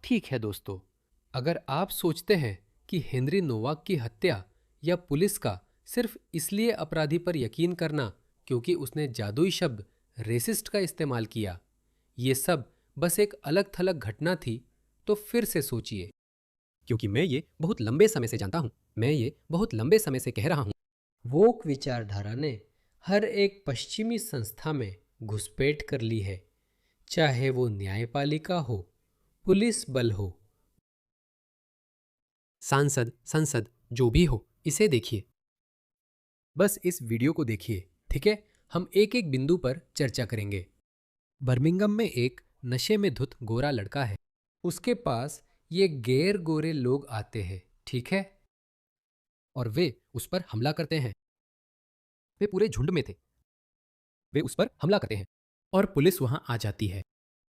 ठीक है दोस्तों, अगर आप सोचते हैं कि हेनरी नोवाक की हत्या या पुलिस का सिर्फ इसलिए अपराधी पर यकीन करना क्योंकि उसने जादुई शब्द रेसिस्ट का इस्तेमाल किया, ये सब बस एक अलग थलग घटना थी, तो फिर से सोचिए। क्योंकि मैं ये बहुत लंबे समय से जानता हूँ, मैं ये बहुत लंबे समय से कह रहा हूँ। वोक विचारधारा ने हर एक पश्चिमी संस्था में घुसपैठ कर ली है, चाहे वो न्यायपालिका हो, पुलिस बल हो, सांसद, संसद, जो भी हो, इसे देखिए। बस इस वीडियो को देखिए, ठीक है? हम एक एक बिंदु पर चर्चा करेंगे। बर्मिंघम में एक नशे में धुत गोरा लड़का है। उसके पास ये गैर गोरे लोग आते हैं, ठीक है? और वे उस पर हमला करते हैं। वे पूरे झुंड में थे। वे उस पर हमला करते हैं और पुलिस वहां आ जाती है।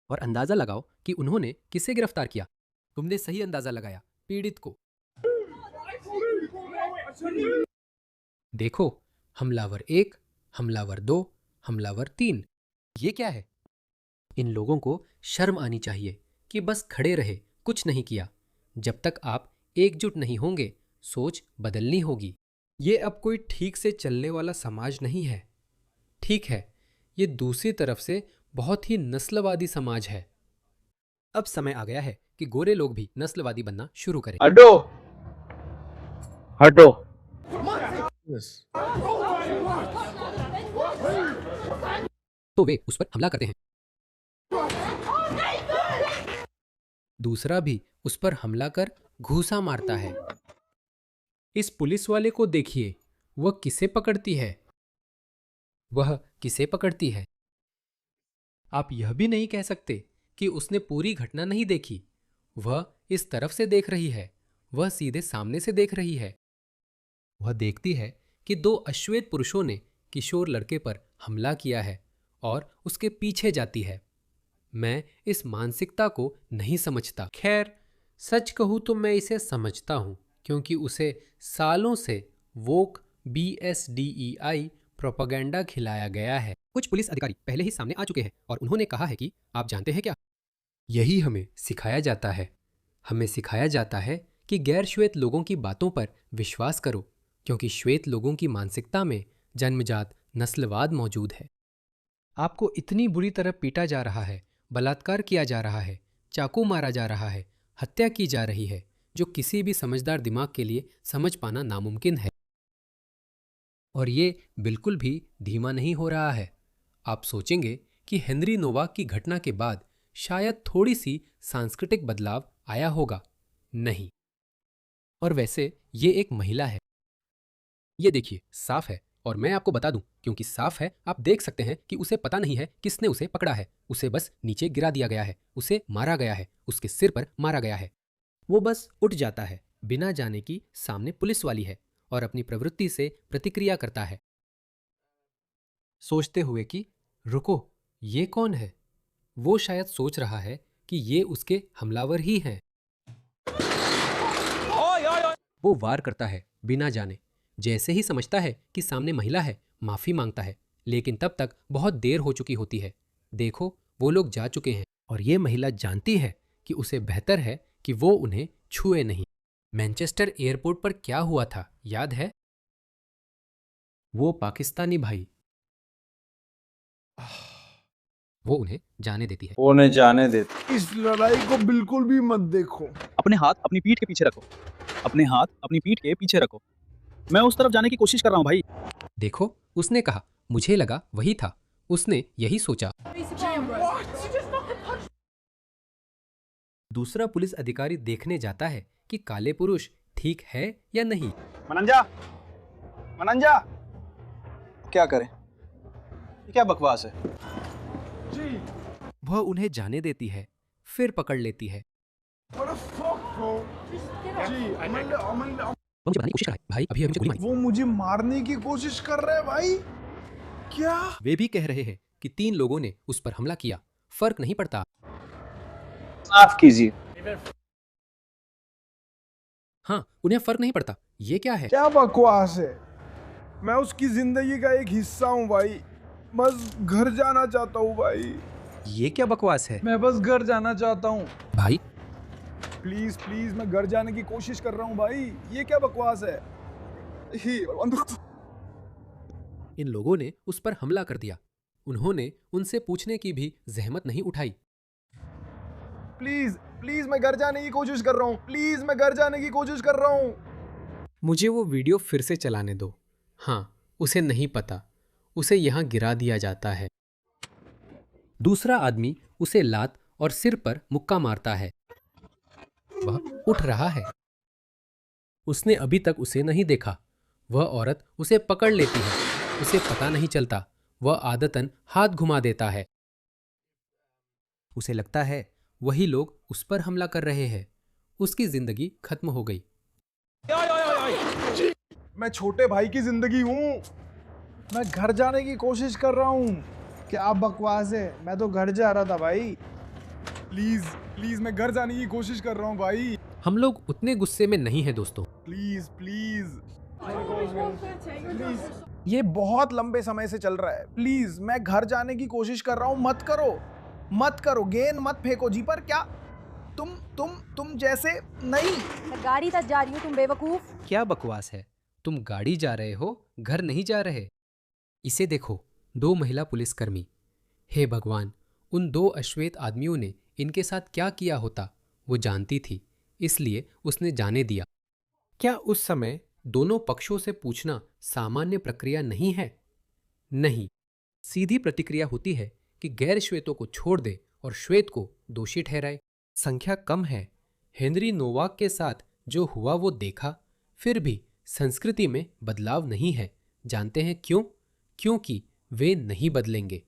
और अंदाजा लगाओ कि उन्होंने किसे गिरफ्तार किया। तुमने सही अंदाजा लगाया, पीड़ित को। देखो, हमलावर 1, हमलावर 2, हमलावर 3। ये क्या है? इन लोगों को शर्म आनी चाहिए कि बस खड़े रहे, कुछ नहीं किया। जब तक आप एकजुट नहीं होंगे, सोच बदलनी होगी। ये अब कोई ठीक से चलने वाला समाज नहीं है। ठीक है, ये दूसरी तरफ से बहुत ही नस्लवादी समाज है। अब समय आ गया है कि गोरे लोग भी नस्लवादी बनना शुरू करें। हटो हटो। तो वे उस पर हमला करते हैं। दूसरा भी उस पर हमला कर घूंसा मारता है। इस पुलिस वाले को देखिए, वह किसे पकड़ती है? वह किसे पकड़ती है? आप यह भी नहीं कह सकते कि उसने पूरी घटना नहीं देखी। वह इस तरफ से देख रही है, वह सीधे सामने से देख रही है। वह देखती है कि 2 अश्वेत पुरुषों ने किशोर लड़के पर हमला किया है और उसके पीछे जाती है। मैं इस मानसिकता को नहीं समझता। खैर, सच कहूँ तो मैं इसे समझता हूँ, क्योंकि उसे सालों से वोक BSDEI प्रोपेगेंडा खिलाया गया है। कुछ पुलिस अधिकारी पहले ही सामने आ चुके हैं और उन्होंने कहा है कि आप जानते हैं क्या? यही हमें सिखाया जाता है। हमें सिखाया जाता है कि गैर श्वेत लोगों की बातों पर विश्वास करो, क्योंकि श्वेत लोगों की मानसिकता में जन्मजात नस्लवाद मौजूद है। आपको इतनी बुरी तरह पीटा जा रहा है, बलात्कार किया जा रहा है, चाकू मारा जा रहा है, हत्या की जा रही है, जो किसी भी समझदार दिमाग के लिए समझ पाना नामुमकिन है। और ये बिल्कुल भी धीमा नहीं हो रहा है। आप सोचेंगे कि हेनरी नोवाक की घटना के बाद शायद थोड़ी सी सांस्कृतिक बदलाव आया होगा। नहीं। और वैसे ये एक महिला है। ये देखिए, साफ है। और मैं आपको बता दूं, क्योंकि साफ है, आप देख सकते हैं कि उसे पता नहीं है किसने उसे पकड़ा है। उसे बस नीचे गिरा दिया गया है, उसे मारा गया है, उसके सिर पर मारा गया है। वो बस उठ जाता है, बिना जाने कि सामने पुलिस वाली है, और अपनी प्रवृत्ति से प्रतिक्रिया करता है, सोचते हुए कि रुको, ये कौन है? वो शायद सोच रहा है कि ये उसके हमलावर ही हैं। वो वार करता है बिना जाने। जैसे ही समझता है कि सामने महिला है, माफी मांगता है, लेकिन तब तक बहुत देर हो चुकी होती है। देखो, वो लोग जा चुके हैं और ये महिला जानती है कि उसे बेहतर है कि वो उन्हें छुए नहीं। मैनचेस्टर एयरपोर्ट पर क्या हुआ था, याद है? वो पाकिस्तानी भाई, वो उन्हें जाने देती है। उन्हें जाने देते। इस लड़ाई को बिल्कुल भी मत देखो। अपने हाथ अपनी पीठ के पीछे रखो। अपने हाथ अपनी पीठ के पीछे रखो। मैं उस तरफ जाने की कोशिश कर रहा हूँ भाई। देखो, उसने कहा, मुझे लगा वही था। उसने यही सोचा। दूसरा पुलिस अधिकारी देखने जाता है कि काले पुरुष ठीक है या नहीं। मनंजा, मनंजा, क्या करें? ये क्या बकवास है? वह उन्हें जाने देती है, फिर पकड़ लेती है। वो मुझे बताने की कोशिश कर रहा है। भाई, अभी मुझे गोली मारी। वो मुझे मारने की कोशिश कर रहे हैं भाई। क्या? वे भी कह रहे हैं कि 3 लोगों ने उस पर हमला किया। फर्क नहीं पड़ता। माफ कीजिए। हाँ, उन्हें फर्क नहीं पड़ता। ये क्या है? क्या बकवास है? मैं उसकी जिंदगी का एक हिस्सा हूँ भाई। बस घर जाना चाहता हूँ भाई। ये क्या बकवास है? मैं बस घर जाना चाहता हूँ। भाई, प्लीज प्लीज, मैं घर जाने की कोशिश कर रहा हूँ भाई। ये क्या बकवास है? इन लोगों ने उस पर हमला कर दिया। उन्होंने उनसे पूछने की भी जहमत नहीं उठाई। प्लीज प्लीज, मैं घर जाने की कोशिश कर रहा हूँ। प्लीज, मैं घर जाने की कोशिश कर रहा हूँ। मुझे वो वीडियो फिर से चलाने दो। हाँ, उसे नहीं पता, उसे यहाँ गिरा दिया जाता है। दूसरा आदमी उसे लात और सिर पर मुक्का मारता है। वह उठ रहा है। उसने अभी तक उसे नहीं देखा। वह औरत उसे पकड़ लेती है। उसे पता नहीं चलता। वह आदतन हाथ घुमा देता है। उसे लगता है वही लोग उस पर हमला कर रहे हैं। उसकी जिंदगी खत्म हो गई। मैं छोटे भाई की जिंदगी हूँ। मैं घर जाने की कोशिश कर रहा हूँ। क्या बकवास है, मैं तो घर जा रहा था भाई। प्लीज प्लीज, मैं घर जाने की कोशिश कर रहा हूँ भाई। हम लोग उतने गुस्से में नहीं हैं दोस्तों। Please please. ये बहुत लंबे समय से चल रहा है। प्लीज, मैं घर जाने की कोशिश कर रहा हूँ। मत करो, मत करो, गेंद मत फेंको जी पर। क्या तुम जैसे नहीं। मैं गाड़ी तक जा रही हूँ, तुम बेवकूफ। क्या बकवास है? तुम गाड़ी जा रहे हो, घर नहीं जा रहे। इसे देखो, 2 महिला पुलिसकर्मी। हे भगवान, उन 2 अश्वेत आदमियों ने इनके साथ क्या किया होता वो जानती थी, इसलिए उसने जाने दिया। क्या उस समय दोनों पक्षों से पूछना सामान्य प्रक्रिया नहीं है? नहीं। सीधी प्रतिक्रिया होती है कि गैर श्वेतों को छोड़ दे और श्वेत को दोषी ठहराए। संख्या कम है। हेनरी नोवाक के साथ जो हुआ वो देखा, फिर भी संस्कृति में बदलाव नहीं है। जानते हैं क्यों? क्योंकि वे नहीं बदलेंगे।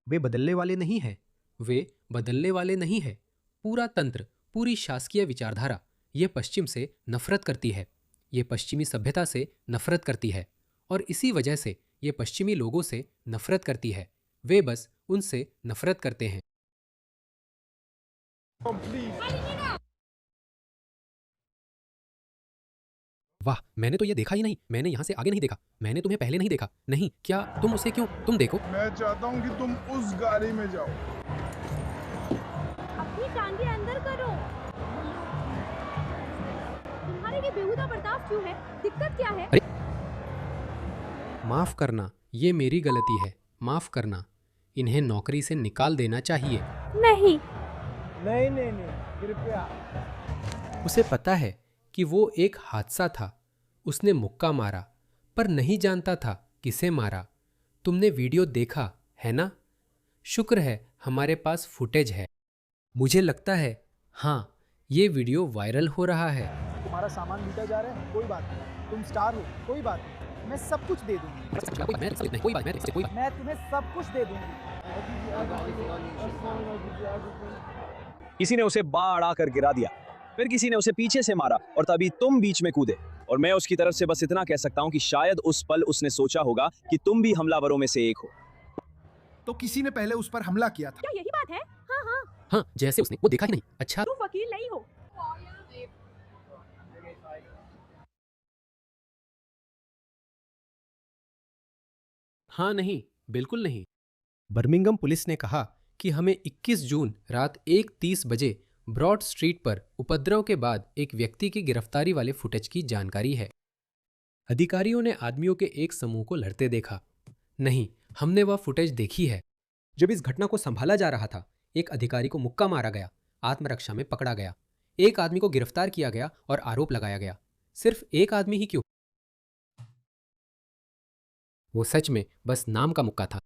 वे बदलने वाले नहीं हैं। वे बदलने वाले नहीं हैं। पूरा तंत्र, पूरी शासकीय विचारधारा ये पश्चिम से नफरत करती है। ये पश्चिमी सभ्यता से नफरत करती है और इसी वजह से ये पश्चिमी लोगों से नफरत करती है। वे बस उनसे नफरत करते हैं। वाह, मैंने तो ये देखा ही नहीं। मैंने यहाँ से आगे नहीं देखा। मैंने तुम्हें पहले नहीं देखा। नहीं, क्या तुम उसे क्यों? तुम देखो। मैं चाहता हूँ कि तुम उस गाड़ी में जाओ। अपनी टांगे अंदर करो। तुम्हारे ये बेहुदा बर्ताव क्यों है? दिक्कत क्या है? माफ करना, ये मेरी गलती है। माफ करना। इन्हें नौकरी से निकाल देना चाहिए। नहीं। नहीं, कृपया। उसे पता है कि वो एक हादसा था। उसने मुक्का मारा, पर नहीं जानता था किसे मारा। तुमने वीडियो देखा है ना? शुक्र है हमारे पास फुटेज है। मुझे लगता है हाँ, ये वीडियो वायरल हो रहा है। तुम्हारा सामान लूटा जा रहा है, कोई बात नहीं। तुम स्टार हो, कोई बात नहीं। मैं सब कुछ दे दूंगी। मैं तुम्हें सब कुछ दे दूंगी। किसी ने उसे बाढ़ आकर गिरा दिया, फिर किसी ने उसे पीछे से मारा और तभी तुम बीच में कूदे। और मैं उसकी तरफ से बस इतना कह सकता हूँ कि शायद उस पल उसने सोचा होगा कि तुम भी हमलावरों में से एक हो। तो किसी ने पहले उस पर हमला किया था। क्या यही बात है? हाँ हाँ। हाँ, जैसे उसने वो देखा ही नहीं। अच्छा, तुम वकील नहीं हो। हाँ नहीं, बिल्कुल नहीं। बर्मिंघम पुलिस ने कहा कि हमें 21 जून रात 1:30 बजे ब्रॉड स्ट्रीट पर उपद्रव के बाद एक व्यक्ति की गिरफ्तारी वाले फुटेज की जानकारी है। अधिकारियों ने आदमियों के एक समूह को लड़ते देखा। नहीं, हमने वह फुटेज देखी है। जब इस घटना को संभाला जा रहा था, एक अधिकारी को मुक्का मारा गया, आत्मरक्षा में पकड़ा गया। एक आदमी को गिरफ्तार किया गया और आरोप लगाया गया। सिर्फ एक आदमी ही क्यों? वो सच में बस नाम का मुक्का था।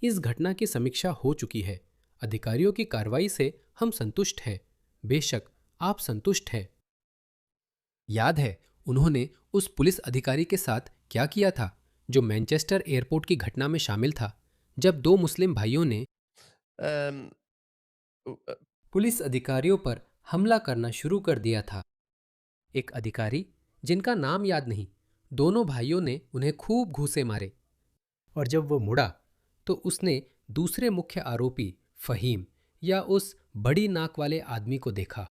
इस घटना की समीक्षा हो चुकी है। अधिकारियों की कार्रवाई से हम संतुष्ट हैं। बेशक आप संतुष्ट हैं। याद है उन्होंने उस पुलिस अधिकारी के साथ क्या किया था जो मैनचेस्टर एयरपोर्ट की घटना में शामिल था, जब 2 मुस्लिम भाइयों ने पुलिस अधिकारियों पर हमला करना शुरू कर दिया था। एक अधिकारी जिनका नाम याद नहीं, दोनों भाइयों ने उन्हें खूब घूंसे मारे और जब वो मुड़ा तो उसने दूसरे मुख्य आरोपी फहीम या उस बड़ी नाक वाले आदमी को देखा।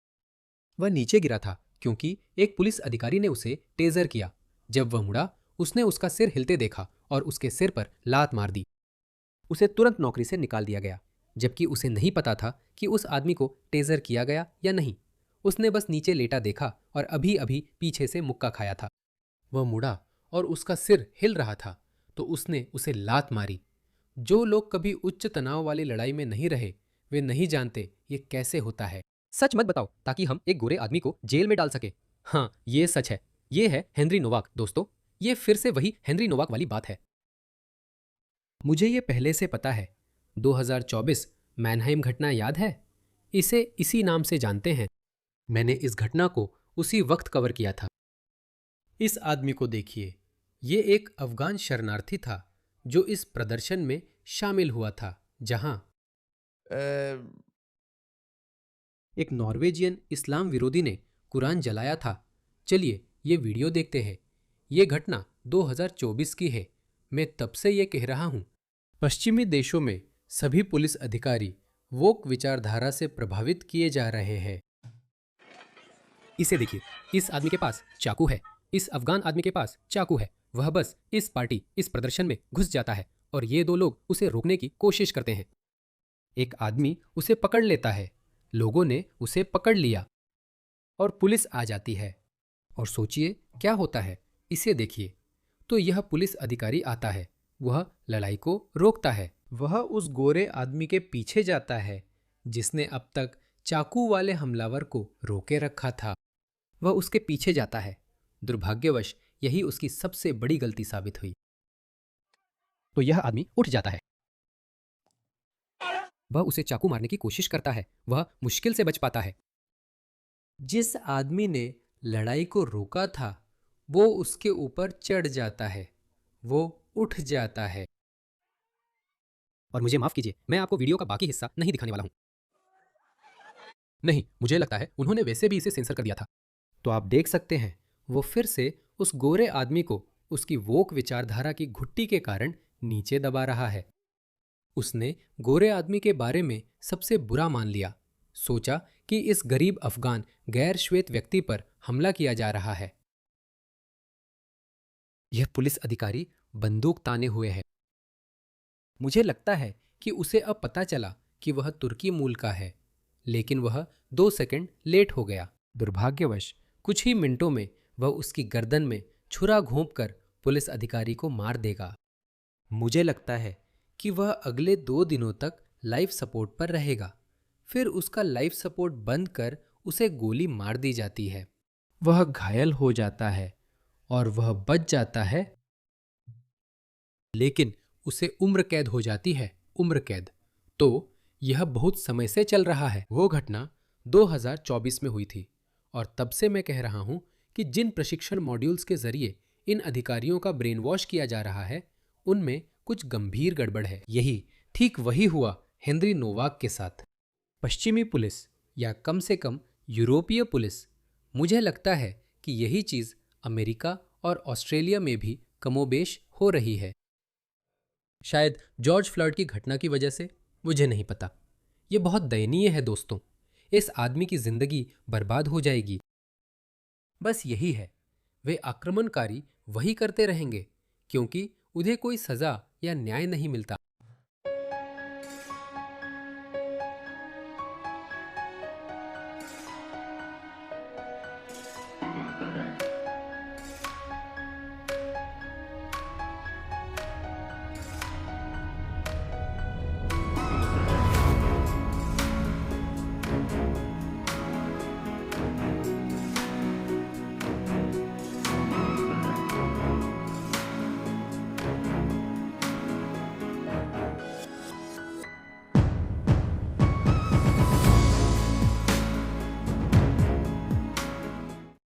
वह नीचे गिरा था क्योंकि एक पुलिस अधिकारी ने उसे टेजर किया। जब वह मुड़ा, उसने उसका सिर हिलते देखा और उसके सिर पर लात मार दी। उसे तुरंत नौकरी से निकाल दिया गया। जबकि उसे नहीं पता था कि उस आदमी को टेजर किया गया या नहीं। उसने बस नीचे लेटा देखा और अभी अभी पीछे से मुक्का खाया था। वह मुड़ा और उसका सिर हिल रहा था तो उसने उसे लात मारी। जो लोग कभी उच्च तनाव वाली लड़ाई में नहीं रहे वे नहीं जानते ये कैसे होता है। सच मत बताओ ताकि हम एक गोरे आदमी को जेल में डाल सके। हाँ, ये सच है। ये है हेनरी नोवाक। दोस्तों, ये फिर से वही हेनरी नोवाक वाली बात है। मुझे ये पहले से पता है। 2024 मैनहाइम घटना याद है? इसे इसी नाम से जानते हैं। मैंने इस घटना को उसी वक्त कवर किया था। इस आदमी को देखिए, ये एक अफगान शरणार्थी था जो इस प्रदर्शन में शामिल हुआ था जहां एक नॉर्वेजियन इस्लाम विरोधी ने कुरान जलाया था। चलिए ये वीडियो देखते हैं। ये घटना 2024 की है। मैं तब से ये कह रहा हूं, पश्चिमी देशों में सभी पुलिस अधिकारी वोक विचारधारा से प्रभावित किए जा रहे हैं। इसे देखिए, इस आदमी के पास चाकू है। इस अफगान आदमी के पास चाकू है। वह बस इस प्रदर्शन में घुस जाता है और ये दो लोग उसे रोकने की कोशिश करते हैं। एक आदमी उसे पकड़ लेता है। लोगों ने उसे पकड़ लिया और पुलिस आ जाती है। और सोचिए क्या होता है, इसे देखिए। तो यह पुलिस अधिकारी आता है। वह लड़ाई को रोकता है। वह उस गोरे आदमी के पीछे जाता है जिसने अब तक चाकू वाले हमलावर को रोके रखा था। वह उसके पीछे जाता है। दुर्भाग्यवश यही उसकी सबसे बड़ी गलती साबित हुई। तो यह आदमी उठ जाता है। वह उसे चाकू मारने की कोशिश करता है। वह मुश्किल से बच पाता है। जिस आदमी ने लड़ाई को रोका था वो उसके ऊपर चढ़ जाता है। वो उठ जाता है। और मुझे माफ कीजिए, मैं आपको वीडियो का बाकी हिस्सा नहीं दिखाने वाला हूं। नहीं, मुझे लगता है उन्होंने वैसे भी इसे सेंसर कर दिया था। तो आप देख सकते हैं वो फिर से उस गोरे आदमी को उसकी वोक विचारधारा की घुट्टी के कारण नीचे दबा रहा है। उसने गोरे आदमी के बारे में सबसे बुरा मान लिया। सोचा कि इस गरीब अफगान गैर श्वेत व्यक्ति पर हमला किया जा रहा है। यह पुलिस अधिकारी बंदूक ताने हुए है। मुझे लगता है कि उसे अब पता चला कि वह तुर्की मूल का है, लेकिन वह 2 सेकंड लेट हो गया। दुर्भाग्यवश कुछ ही मिनटों में वह उसकी गर्दन में छुरा घोंपकर पुलिस अधिकारी को मार देगा। मुझे लगता है कि वह अगले 2 दिनों तक लाइफ सपोर्ट पर रहेगा। फिर उसका लाइफ सपोर्ट बंद कर उसे गोली मार दी जाती है। वह घायल हो जाता है और वह बच जाता है, लेकिन उसे उम्र कैद हो जाती है। उम्र कैद। तो यह बहुत समय से चल रहा है। वो घटना 2024 में हुई थी और तब से मैं कह रहा हूं कि जिन प्रशिक्षण मॉड्यूल्स के जरिए इन अधिकारियों का ब्रेन वॉश किया जा रहा है उनमें कुछ गंभीर गड़बड़ है। यही ठीक वही हुआ हेनरी नोवाक के साथ। पश्चिमी पुलिस या कम से कम यूरोपीय पुलिस, मुझे लगता है कि यही चीज़ अमेरिका और ऑस्ट्रेलिया में भी कमोबेश हो रही है। शायद जॉर्ज फ्लॉयड की घटना की वजह से, मुझे नहीं पता। यह बहुत दयनीय है दोस्तों। इस आदमी की जिंदगी बर्बाद हो जाएगी। बस यही है, वे आक्रमणकारी वही करते रहेंगे क्योंकि उन्हें कोई सजा या न्याय नहीं मिलता।